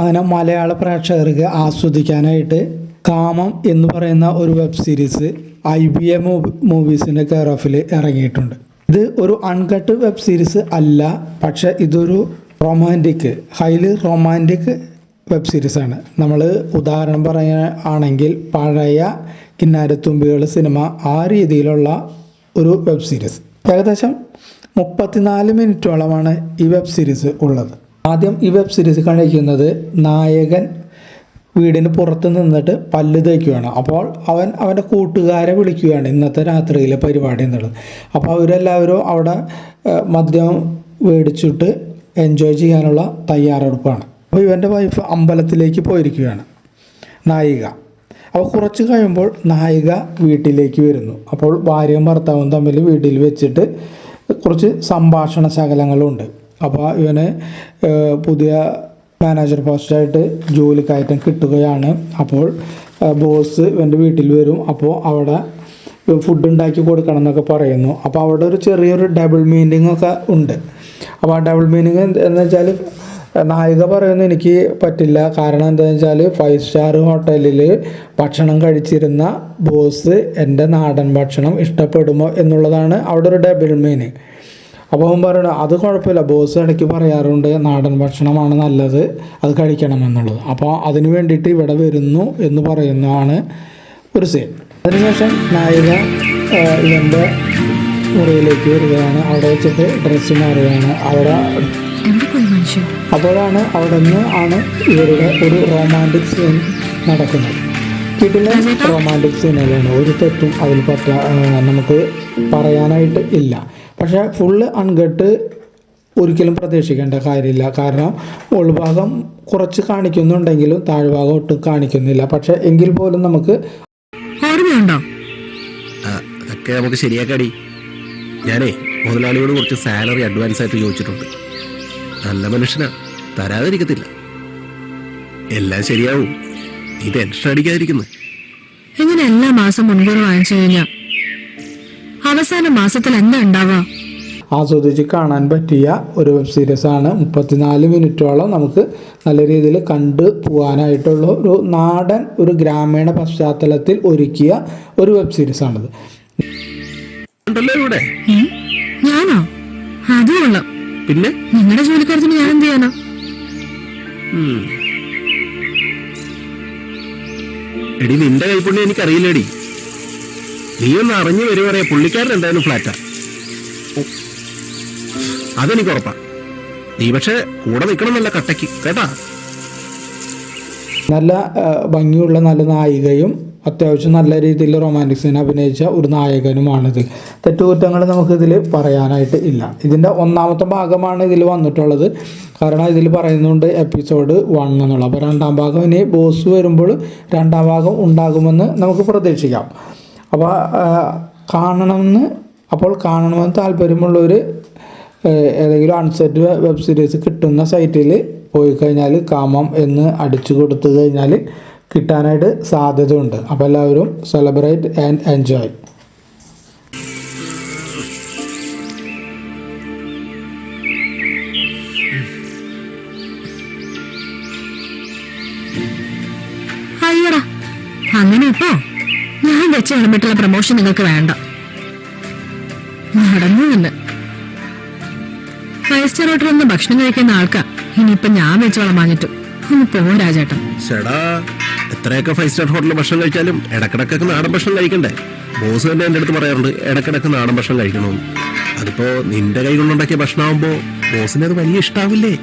അങ്ങനെ മലയാള പ്രേക്ഷകർക്ക് ആസ്വദിക്കാനായിട്ട് കാമം എന്ന് പറയുന്ന ഒരു വെബ് സീരീസ് IBA മൂവീസിൻ്റെ കെയർ ഓഫിൽ ഇറങ്ങിയിട്ടുണ്ട്. ഇത് ഒരു അൺകട്ട് വെബ് സീരീസ് അല്ല, പക്ഷെ ഇതൊരു ഹൈലി റൊമാൻറ്റിക് വെബ് സീരീസാണ്. നമ്മൾ ഉദാഹരണം പറയുകയാണെങ്കിൽ പഴയ കിന്നാരത്തുമ്പികൾ സിനിമ, ആ രീതിയിലുള്ള ഒരു വെബ് സീരീസ്. ഏകദേശം 34 മിനിറ്റോളമാണ് ഈ വെബ് സീരീസ് ഉള്ളത്. ആദ്യം ഈ വെബ് സീരീസ് കാണിക്കുന്നത് നായകൻ വീടിന് പുറത്ത് നിന്നിട്ട് പല്ല് തേക്കുകയാണ്. അപ്പോൾ അവൻ്റെ കൂട്ടുകാരെ വിളിക്കുകയാണ് ഇന്നത്തെ രാത്രിയിലെ പരിപാടി എന്നുള്ളത്. അപ്പോൾ അവരെല്ലാവരും അവിടെ മദ്യം മേടിച്ചിട്ട് എൻജോയ് ചെയ്യാനുള്ള തയ്യാറെടുപ്പാണ്. അപ്പോൾ ഇവൻ്റെ വൈഫ് അമ്പലത്തിലേക്ക് പോയിരിക്കുകയാണ് നായിക. അപ്പോൾ കുറച്ച് കഴിയുമ്പോൾ നായിക വീട്ടിലേക്ക് വരുന്നു. അപ്പോൾ ഭാര്യയും ഭർത്താവും തമ്മിൽ വീട്ടിൽ വെച്ചിട്ട് കുറച്ച് സംഭാഷണ ശകലങ്ങളുണ്ട്. അപ്പോൾ ഇവന് പുതിയ മാനേജർ പോസ്റ്റായിട്ട് ജോലി കയറ്റം കിട്ടുകയാണ്. അപ്പോൾ ബോസ് ഇവൻ്റെ വീട്ടിൽ വരും. അപ്പോൾ അവിടെ ഫുഡ് ഉണ്ടാക്കി കൊടുക്കണം എന്നൊക്കെ പറയുന്നു. അപ്പോൾ അവിടെ ഒരു ചെറിയൊരു ഡബിൾ മീനിങ് ഒക്കെ ഉണ്ട്. അപ്പോൾ ആ ഡബിൾ മീനിങ് എന്ന് വെച്ചാൽ നായിക പറയുന്നു, എനിക്ക് പറ്റില്ല, കാരണം എന്താണെന്ന് വെച്ചാൽ 5 സ്റ്റാർ ഹോട്ടലിൽ ഭക്ഷണം കഴിച്ചിരുന്ന ബോസ് എൻ്റെ നാടൻ ഭക്ഷണം ഇഷ്ടപ്പെടുമോ എന്നുള്ളതാണ് അവിടെ ഒരു ഡബിൾ മീനിങ്. അപ്പോൾ അവൻ പറയണം, അത് കുഴപ്പമില്ല, ബോസ് ഇടയ്ക്ക് പറയാറുണ്ട് നാടൻ ഭക്ഷണമാണ് നല്ലത്, അത് കഴിക്കണമെന്നുള്ളത്. അപ്പോൾ അതിന് വേണ്ടിയിട്ട് ഇവിടെ വരുന്നു എന്ന് പറയുന്നതാണ് ഒരു സീൻ. അതിനുശേഷം നായിക ഇവൻ്റെ മുറിയിലേക്ക് വരികയാണ്. അവിടെ വെച്ചിട്ട് ഡ്രസ്സ് മാറുകയാണ്. അപ്പോഴാണ് അവിടെ നിന്ന് ഇവരുടെ ഒരു റൊമാൻറ്റിക് സീൻ നടക്കുന്നത്. ഇതിലെ റൊമാൻറ്റിക് സീനുകളാണ്, ഒരു തെറ്റും അതിൽ നമുക്ക് പറയാനായിട്ട് ഇല്ല. പക്ഷേ ഫുള്ള് അൺകട്ട് ഒരിക്കലും പ്രതീക്ഷിക്കേണ്ട കാര്യമില്ല. കാരണം ഉൾഭാഗം കുറച്ച് കാണിക്കുന്നുണ്ടെങ്കിലും താഴ്ഭാഗം ഒട്ടും കാണിക്കുന്നില്ല. പക്ഷെ എങ്കിൽ പോലും നമുക്ക് അതൊക്കെ നമുക്ക് ശരിയാക്കാടി. ഞാനേ മുതലാളിയോട് കുറച്ച് സാലറി അഡ്വാൻസ് ആയിട്ട് ചോദിച്ചിട്ടുണ്ട്. നല്ല മനുഷ്യനാ, തരാതിരിക്കത്തില്ല. എല്ലാം ശരിയാവും, നീ ടെൻഷൻ അടിക്കാതിരിക്കുന്നു. എങ്ങനെ എല്ലാ മാസം മുൻകൂർ വാങ്ങിച്ചു കഴിഞ്ഞാൽ അവസാന മാസത്തിൽ എന്താ ഉണ്ടാവുക? ആസ്വദിച്ച് കാണാൻ പറ്റിയ ഒരു വെബ് സീരീസാണ്. 34 മിനിറ്റോളം നമുക്ക് നല്ല രീതിയിൽ കണ്ടു പോകാനായിട്ടുള്ള ഒരു നാടൻ, ഒരു ഗ്രാമീണ പശ്ചാത്തലത്തിൽ ഒരുക്കിയ ഒരു വെബ് സീരീസാണിത്. ഞാനോ? അത് കൊള്ളാം. പിന്നെ നിങ്ങളുടെ ജോലിക്കാരത്തിന് ഞാൻ എന്ത് ചെയ്യാനോ? എടി, നിന്റെ കൈപ്പുണ്യം എനിക്കറിയില്ലേടി. നീ ഒന്ന് അറിഞ്ഞു വരുവറിയ പുള്ളിക്കാരൻ എന്തായാലും ഫ്ലാറ്റാ, അതെനിക്ക് ഉറപ്പാ. നീ പക്ഷെ കൂടെ നിൽക്കണമെന്നല്ല കട്ടയ്ക്ക്, കേട്ടാ. നല്ല ഭംഗിയുള്ള നല്ല നായികയും അത്യാവശ്യം നല്ല രീതിയിൽ റൊമാൻറ്റിക് സീൻ അഭിനയിച്ച ഒരു നായകനുമാണിത്. തെറ്റുകുറ്റങ്ങൾ നമുക്കിതിൽ പറയാനായിട്ട് ഇല്ല. ഇതിൻ്റെ 1ാമത്തെ ഭാഗമാണ് ഇതിൽ വന്നിട്ടുള്ളത്. കാരണം ഇതിൽ പറയുന്നുണ്ട് എപ്പിസോഡ് 1 എന്നുള്ളത്. അപ്പോൾ 2ാം ഭാഗം ഇനി ബോസ് വരുമ്പോൾ 2ാം ഭാഗം ഉണ്ടാകുമെന്ന് നമുക്ക് പ്രതീക്ഷിക്കാം. അപ്പോൾ കാണണമെന്ന് താല്പര്യമുള്ളവർ ഏതെങ്കിലും അൺസെറ്റ് വെബ് സീരീസ് കിട്ടുന്ന സൈറ്റിൽ പോയി കഴിഞ്ഞാൽ കാമം എന്ന് അടിച്ചു കൊടുത്തു കഴിഞ്ഞാൽ കിട്ടാനായിട്ട് സാധ്യതയുണ്ട്. അപ്പോൾ എല്ലാവരും സെലിബ്രേറ്റ് ആൻഡ് എൻജോയ്. അയ്യടാ, അങ്ങനെ ഇപ്പോ ഞാൻ വെച്ച് വിളമ്പിട്ടുള്ള പ്രമോഷൻ നിങ്ങൾക്ക് വേണ്ട. നടന്നു തന്നെ 5 സ്റ്റാർ ഹോട്ടലിൽ നിന്ന് ഭക്ഷണം കഴിക്കുന്ന ആൾക്കാ ഇനിയിപ്പൊ ഞാൻ വെച്ച് വളമാഞ്ഞിട്ടു. ഒന്ന് പോരാജേട്ടൻ. ചേടാ, എത്രയൊക്കെ 5 സ്റ്റാർ ഹോട്ടലിൽ ഭക്ഷണം കഴിച്ചാലും ഇടക്കിടക്കൊക്കെ നാടൻ ഭക്ഷണം കഴിക്കണ്ടേ? ബോസ് തന്നെ എൻ്റെ അടുത്ത് പറയാറുണ്ട് ഇടക്കിടക്ക് നാടൻ ഭക്ഷണം കഴിക്കണമെന്ന്. അതിപ്പോ നിന്റെ കൈ കൊണ്ടുണ്ടാക്കിയ ഭക്ഷണമാകുമ്പോ ബോസിന് അത് വലിയ ഇഷ്ടാവില്ലേ?